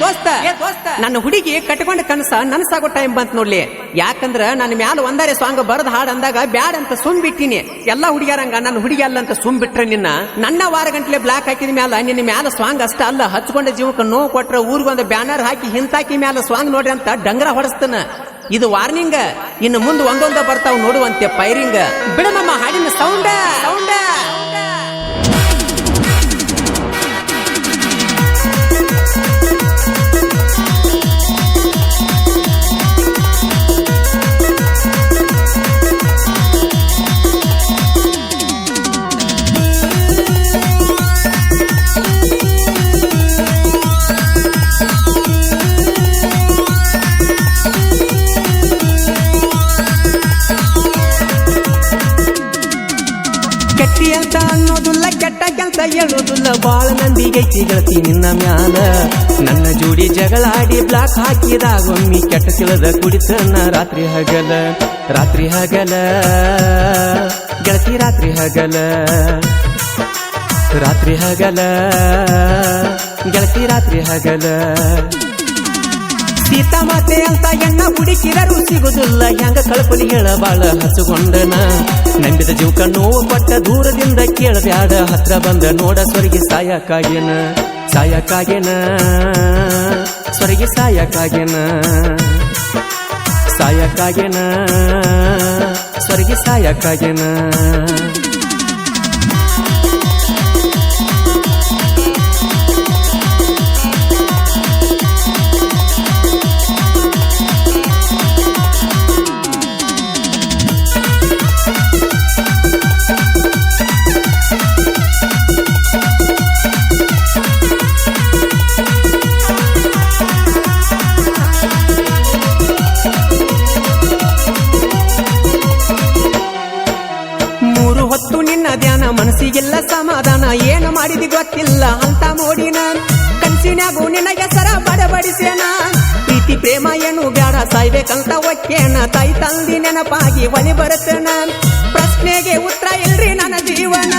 ದೋಸ್ತ ನನ್ನ ಹುಡುಗಿ ಕಟ್ಕೊಂಡ ಕನಸ ನನಸಾಗೋ ಟೈಮ್ ಬಂತ ನೋಡ್ಲಿ. ಯಾಕಂದ್ರ ನನ್ನ ಮ್ಯಾಲ ಒಂದಾರೆ ಸಾಂಗ್ ಬರದ್ ಹಾಡ್ ಅಂದಾಗ ಬ್ಯಾಡ್ ಅಂತ ಸುಮ್ ಬಿಟ್ಟಿನಿ. ಎಲ್ಲಾ ಹುಡುಗಿಯರಂಗ ನನ್ನ ಹುಡುಗಿ ಅಲ್ಲ ಅಂತ ಸುಮ್ ಬಿಟ್ರೆ ನನ್ನ ವಾರ ಗಂಟ್ಲೆ ಬ್ಲಾಕ್ ಹಾಕಿದ ಮ್ಯಾಲ ನಿನ್ನ ಮ್ಯಾಲ ಸಾಂಗ್ ಅಷ್ಟ ಅಲ್ಲ, ಹಚ್ಕೊಂಡ ಜೀವಕ್ಕೆ ನೋವು ಕೊಟ್ರ ಊರಿಗೊಂದು ಬ್ಯಾನರ್ ಹಾಕಿ ಹಿಂತಾಕಿ ಮ್ಯಾಲ ಸಾಂಗ್ ನೋಡ್ರಿ ಅಂತ ಡಂಗರ ಹೊಡಸ್ತಾನ. ಇದು ವಾರ್ನಿಂಗ್. ಇನ್ನು ಮುಂದೆ ಒಂದೊಂದ ಬರ್ತಾವ್ ನೋಡುವಂತೆ ಫೈರಿಂಗ್. ಬಿಡಮಮ್ಮ ಹಾಡಿನ ಸೌಂಡ ಸೌಂಡ. ಕೆಟ್ಟಿ ಅಂತ ಅನ್ನೋದಿಲ್ಲ, ಕೆಟ್ಟ ಕೆಲಸ ಹೇಳೋದಿಲ್ಲ, ಬಾಳ ನಂದಿಗೈತಿ ಗೆಳತಿ ನಿನ್ನ ಮ್ಯಾಲ. ನನ್ನ ಜೋಡಿ ಜಗಳಾಡಿ ಬ್ಲಾಕ್ ಹಾಕಿದಾಗೊಮ್ಮಿ ಕೆಟ್ಟ ತಿಳಿದ ಕುಡಿತನ ರಾತ್ರಿ ಹಗಲ. ರಾತ್ರಿ ಹಗಲ ಗೆಳತಿ ರಾತ್ರಿ ಹಗಲ. ರಾತ್ರಿ ಹಗಲ ಗೆಳತಿ ರಾತ್ರಿ ಹಗಲ. ಸೀತಾ ಮಾತೆ ಅಂತ ಎಣ್ಣ ಹುಡುಕಿದರು ಸಿಗುದಿಲ್ಲ, ಹೆಂಗ ಕಳಪಲಿ ಹೇಳ ಬಾಳ ಹಚ್ಚುಕೊಂಡನ. ನಂಬಿದ ಜೀವಕ ನೋವು ಕೊಟ್ಟ ದೂರದಿಂದ ಕೇಳಬ್ಯಾಡ, ಹತ್ರ ಬಂದ ನೋಡ ಸ್ವರ್ಗಿ ಸಾಯಕ್ಕಾಗೇನ. ಸಾಯಕ್ಕಾಗೇನ ಸ್ವರ್ಗಿ ಸಾಯಕ್ಕಾಗೇನ. ಸಾಯಕ್ಕಾಗೇನ ಸ್ವರ್ಗಿ ಸಾಯಕ್ಕಾಗೇನ. ಹೊತ್ತು ನಿನ್ನ ಧ್ಯಾನ ಮನಸ್ಸಿಗೆಲ್ಲ ಸಮಾಧಾನ, ಏನು ಮಾಡಿದಿ ಗೊತ್ತಿಲ್ಲ ಅಂತ ಮೋಡಿನ. ಕನ್ಸಿನ್ಯಾಗೂ ನಿನ್ನ ಹೆಸರ ಬಡಬಡಿಸೇನ. ಪ್ರೀತಿ ಪ್ರೇಮ ಏನು ಬ್ಯಾಡ ಸಾಯ್ಬೇಕಂತ ಒಕ್ಕೇನ. ತಾಯಿ ತಂದಿ ನೆನಪಾಗಿ ಒಲಿ ಬರುತ್ತೇನ. ಪ್ರಶ್ನೆಗೆ ಉತ್ತರ ಇಲ್ರಿ ನನ್ನ ಜೀವನ.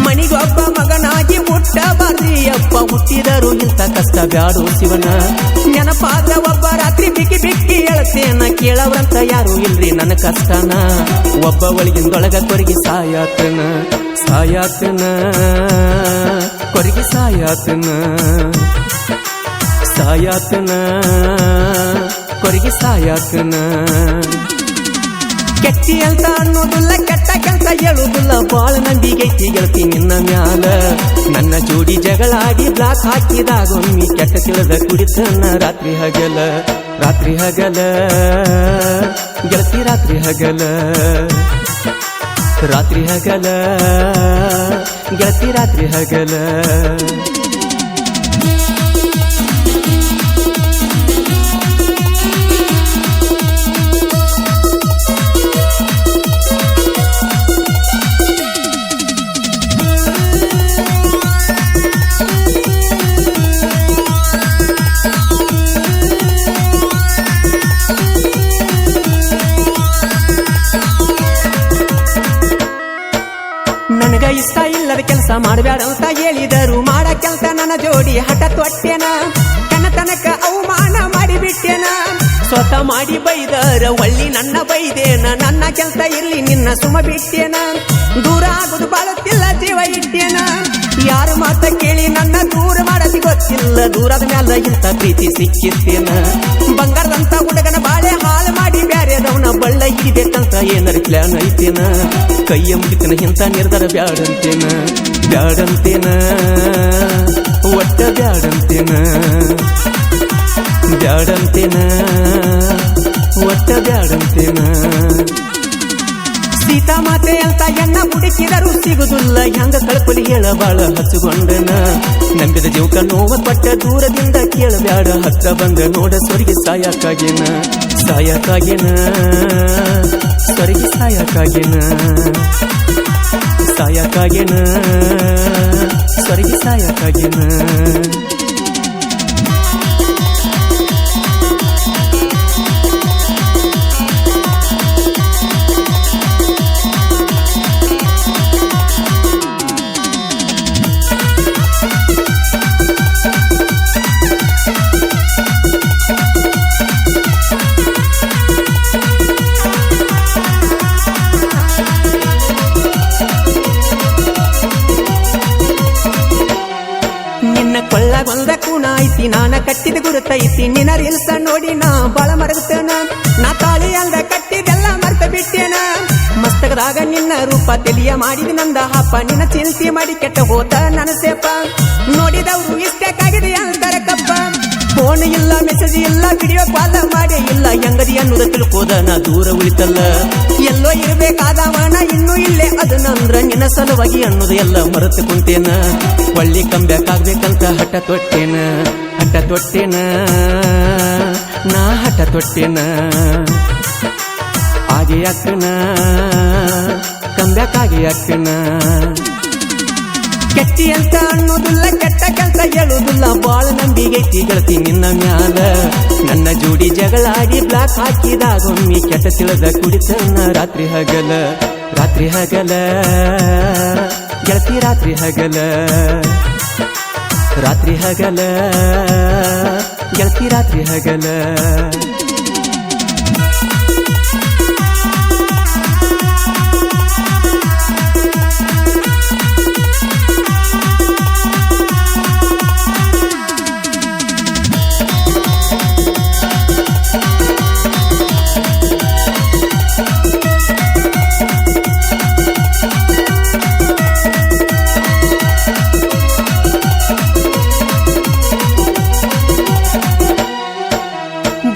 ಮನಿಗೊಬ್ಬ ಮಗನಾಗಿ ಹುಟ್ಟಬಾರ್ದಿ ಅಪ್ಪ, ಹುಟ್ಟಿದರು ಇಂಥ ಕಷ್ಟ ಬ್ಯಾಡು ಶಿವನ. ನೆನಪಾದ ಒಬ್ಬ ರಾತ್ರಿ ಬಿಕ್ಕಿ ಬಿಕ್ಕಿ ಹೇಳ್ತೇನ, ಕೇಳವ್ರಂತ ಯಾರು ಇಲ್ರಿ ನನ್ನ ಕಷ್ಟನ. ಒಬ್ಬ ಒಳಗಿಂದೊಳಗ ಕೊರಗಿ ಸಾಯಾತನ. ಸಾಯಾತನ ಕೊರಗಿ ಸಾಯಾತನ. ಸಾಯಾತನ ಕೊರಗಿ ಸಾಯಾತನ. ಕೆಟ್ಟಿ ಅಂತ ಅನ್ನೋದಿಲ್ಲ, ಕೆಟ್ಟ ಕೆಲಸ ಹೇಳುದಿಲ್ಲ, ಬಾಳ ನಂಬಿಗೈತಿ ಗೆಳತಿ ನಿನ್ನ ಮ್ಯಾಲ. ನನ್ನ ಜೋಡಿ ಜಗಳಾಡಿ ಬ್ಲಾಕ್ ಹಾಕಿದಾಗೊಮ್ಮಿ ಕೆಟ್ಟ ತಿಳಿದ ಕುಡಿತನ ರಾತ್ರಿ ಹಗಲ. ರಾತ್ರಿ ಹಗಲ ಗೆಳತಿ ರಾತ್ರಿ ಹಗಲ. ರಾತ್ರಿ ಹಗಲ ಗೆಳತಿ ರಾತ್ರಿ ಹಗಲ. ನನಗ ಇಷ್ಟ ಇಲ್ಲದ ಕೆಲಸ ಮಾಡಬೇಡ ಅಂತ ಹೇಳಿದರು, ಮಾಡ ಕೆಲಸ ನನ್ನ ಜೋಡಿ ಹಠ ತೊಟ್ಟೆನ. ಕನತನಕ ಅವಮಾನ ಮಾಡಿಬಿಟ್ಟೆನ. ಸ್ವತಃ ಮಾಡಿ ಬೈದರ ಒಳ್ಳಿ ನನ್ನ ಬೈದೇನ. ನನ್ನ ಕೆಲಸ ಇರ್ಲಿ ನಿನ್ನ ಸುಮ ಬಿಟ್ಟೇನ. ದೂರ ಆಗುದು ಬಾಳುತ್ತಿಲ್ಲ ಜೀವ ಇಟ್ಟೇನ. ಯಾರ ಮಾತ ಕೇಳಿ ನನ್ನ ದೂರ ಮಾಡದಿ ಗೊತ್ತಿಲ್ಲ, ದೂರದ ಮ್ಯಾಲ ಇಂಥ ಪ್ರೀತಿ ಸಿಕ್ಕಿತ್ತೇನ. ಬಂಗಾರದಂತ ಹುಡುಗನ ಬಾಳೆ ಹಾಳು ಮಾಡಿ ಬ್ಯಾರೆದವನ ಬಳ್ಳ ಹಿಡಿಬೇಕಂತ ಏನಾರ ಪ್ಲಾನ್ ಐತೇನ. ಕೈಯ ಮುಗಿತನ ಇಂಥ ನಿರ್ಧಾರ ಬ್ಯಾಡಂತೇನ. ಬ್ಯಾಡಂತೇನ ಒಟ್ಟ ಬ್ಯಾಡಂತೇನ. ಬ್ಯಾಡಂತೇನ ಒಟ್ಟ ಬ್ಯಾಡಂತೇನ. ಸೀತಾ ಮಾತೆ ಅಂತ ಎಣ್ಣ ಹುಡುಕಿದರು ಸಿಗುದಿಲ್ಲ, ಹೆಂಗ ಕಳಪಲಿ ಹೇಳ ಬಾಳ ಹಚ್ಚುಕೊಂಡನ. ನಂಬಿದ ಜೀವಕ ನೋವ ಪಟ್ಟ ದೂರದಿಂದ ಕೇಳಬ್ಯಾಡ, ಹತ್ರ ಬಂದ ನೋಡ ಸ್ವರ್ಗಿ ಸಾಯಕ್ಕಾಗೇನ. ಸಾಯಕ್ಕಾಗೇನ ಸ್ವರ್ಗಿ ಸಾಯಕ್ಕಾಗೇನ. ಸಾಯಕ್ಕಾಗೇನ ಸ್ವರ್ಗಿ ಸಾಯಕ್ಕಾಗೇನ. ಗೆಳತಿ ನಿನ್ನ ರೀಲ್ಸ ನೋಡಿ ನಾ ಬಾಳ ಮರಗತೇನ ನಾ ತಾಳಿ ಅಲ್ದ ಕಟ್ಟಿದೆಲ್ಲ ಮರ್ತ ಬಿಟ್ಟೇನ ಮಸ್ತಕದಾಗ ನಿನ್ನ ರೂಪ ತೆಲಿಯ ಮಾಡಿದ ನಂದ ಹಪ್ಪ ನಿನ್ನ ಚಿಂತೆ ಮಾಡಿ ಕೆಟ್ಟ ಹೋತ ನನ್ನ ಸೇಪ ನೋಡಿದವ್ರು ಇಷ್ಟಕ್ಕಾಗಿದೆ ಅಂತರ ಕಪ್ಪ ಫೋನ್ ಇಲ್ಲ ಮೆಸೇಜ್ ಇಲ್ಲ ವಿಡಿಯೋ ಕಾಲ್ ಮಾಡೇ ಇಲ್ಲ ಹೆಂಗದಿ ಅನ್ನೋದ ತಿಳ್ಕೋದ ನಾ ದೂರ ಉಳಿತಲ್ಲ ಎಲ್ಲೋ ಇರ್ಬೇಕಾದವನ ಇನ್ನೂ ಇಲ್ಲೇ ಅದನ್ನಂದ್ರ ನಿನ್ನ ಸಲುವಾಗಿ ಅನ್ನೋದು ಎಲ್ಲ ಮರೆತು ಕುಂತೇನ ಒಳ್ಳಿ ಕಂಬ್ಯಾಕಾಗ್ಬೇಕಂತ ಹಠ ತೊಟ್ಟೇನ ನಾ ಹಠ ತೊಟ್ಟೇನ ಆಗೆ ಅಕ್ಕನ ಕಂಬ್ಯಾಕಾಗೆ ಅಕ್ಕನ ಕೆಟ್ಟಿ ಅಂತ ಅನ್ನೋದಿಲ್ಲ ಕೆಟ್ಟ ಕೆಲಸ ಹೇಳುದಿಲ್ಲ ಬಾಳ ನಂಬಿಗೈತಿ ಗೆಳತಿ ನಿನ್ನ ಮ್ಯಾಲ ನನ್ನ ಜೋಡಿ ಜಗಳಾಡಿ ಬ್ಲಾಕ್ ಹಾಕಿದಾಗೊಮ್ಮಿ ಕೆಟ್ಟ ತಿಳಿದ ಕುಡಿತನ ರಾತ್ರಿ ಹಗಲ ಗೆಳತಿ ರಾತ್ರಿ ಹಗಲ ಗೆಳತಿ ರಾತ್ರಿ ಹಗಲ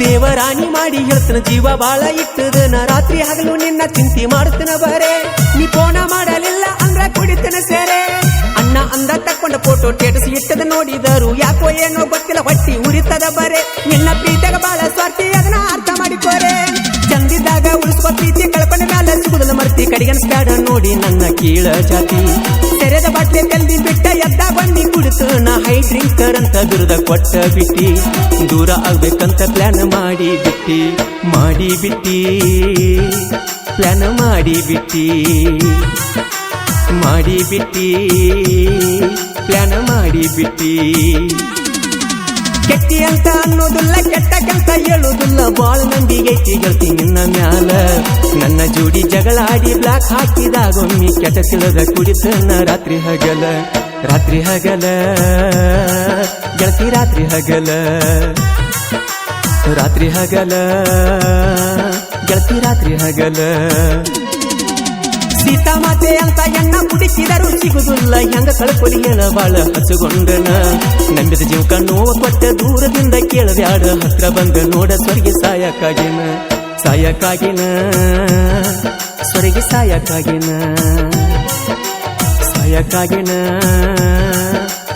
ದೇವರಾಣಿ ಮಾಡಿ ಹೇಳ್ತನ ಜೀವ ಬಾಳ ಇಟ್ಟದನ ರಾತ್ರಿ ಹಗಲು ನಿನ್ನ ಚಿಂತೆ ಮಾಡ್ತನ ಬರೇ ನೀ ಫೋನ ಮಾಡಲಿಲ್ಲ ಅಂದ್ರ ಕುಡಿತನ ಸೇರೆ ಅಣ್ಣ ಅಂದ ತಕ್ಕೊಂಡ ಫೋಟೋ ಸ್ಟೇಟಸ್ ಇಟ್ಟದ ನೋಡಿದರು ಯಾಕೋ ಏನೋ ಗೊತ್ತಿಲ್ಲ ಹೊಟ್ಟಿ ಉರಿತದ ಬರೇ ನಿನ್ನ ಪ್ರೀತಿಯಾಗ ಬಾಳ ಸ್ವಾರ್ಥಿ ಅದನ್ನ ಅರ್ಥ ಮಾಡಿಕೋರೆ ಚಂದಿದ್ದಾಗ ಉಳಿಸುವ ಪ್ರೀತಿ ಕಳ್ಕೊಂಡ ಮ್ಯಾಲ ಸಿಗುದಲ್ಲ ಮರ್ತಿ ಕಡಿಗನ್ಸ್ಬ್ಯಾಡ ನೋಡಿ ನನ್ನ ಕೀಳ ಜಾತಿ ತೆರೆದ ಬಾಟ್ಲೆ ತೆಲ್ದಿ ಬಿಟ್ಟ ಎದ್ದ ಬಂದಿ ಕುಡಿತು ನಾ ಹೈ ಡ್ರಿಂಕರ್ ಅಂತ ದುರ್ದ ಕೊಟ್ಟ ಬಿಟ್ಟಿ ದೂರ ಆಗ್ಬೇಕಂತ ಪ್ಲಾನ್ ಮಾಡಿ ಬಿಟ್ಟಿ ಪ್ಲಾನ್ ಮಾಡಿ ಬಿಟ್ಟಿ ಪ್ಲಾನ್ ಮಾಡಿ ಬಿಟ್ಟಿ ಕೆಟ್ಟಿ ಅಂತ ಅನ್ನೋದಿಲ್ಲ ಕೆಟ್ಟ ಕೆಲಸ ಹೇಳುದಿಲ್ಲ ಬಾಳ ನಂಬಿಗೈತಿ ಗೆಳತಿ ನಿನ್ನ ಮ್ಯಾಲ ನನ್ನ ಜೋಡಿ ಜಗಳಾಡಿ ಬ್ಲಾಕ್ ಹಾಕಿದಾಗೊಮ್ಮಿ ಕೆಟ್ಟ ತಿಳಿದ ಕುಡಿತನ ರಾತ್ರಿ ಹಗಲ ಗೆಳತಿ ರಾತ್ರಿ ಹಗಲ ಗೆಳತಿ ರಾತ್ರಿ ಹಗಲ ಸೀತಾಮಾತೆ ಅಂತ ಎಣ್ಣ ಕುಡಿಸಿದರು ಸಿಗುದಿಲ್ಲ ಹೆಂಗ ಕಳ್ಕೊಲಿ ಹೇಳ ಬಾಳ ಹಚ್ಚುಗೊಂಡನ ನಂಬಿದ ಜೀವಕ ನೋವ ಕೊಟ್ಟ ದೂರದಿಂದ ಕೇಳಬ್ಯಾಡ ಹತ್ರ ಬಂದ ನೋಡ ಸ್ವರ್ಗೆ ಸಾಯಕ್ಕಾಗಿನ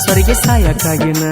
ಸ್ವರ್ಗೆ ಸಾಯಕ್ಕಾಗಿನ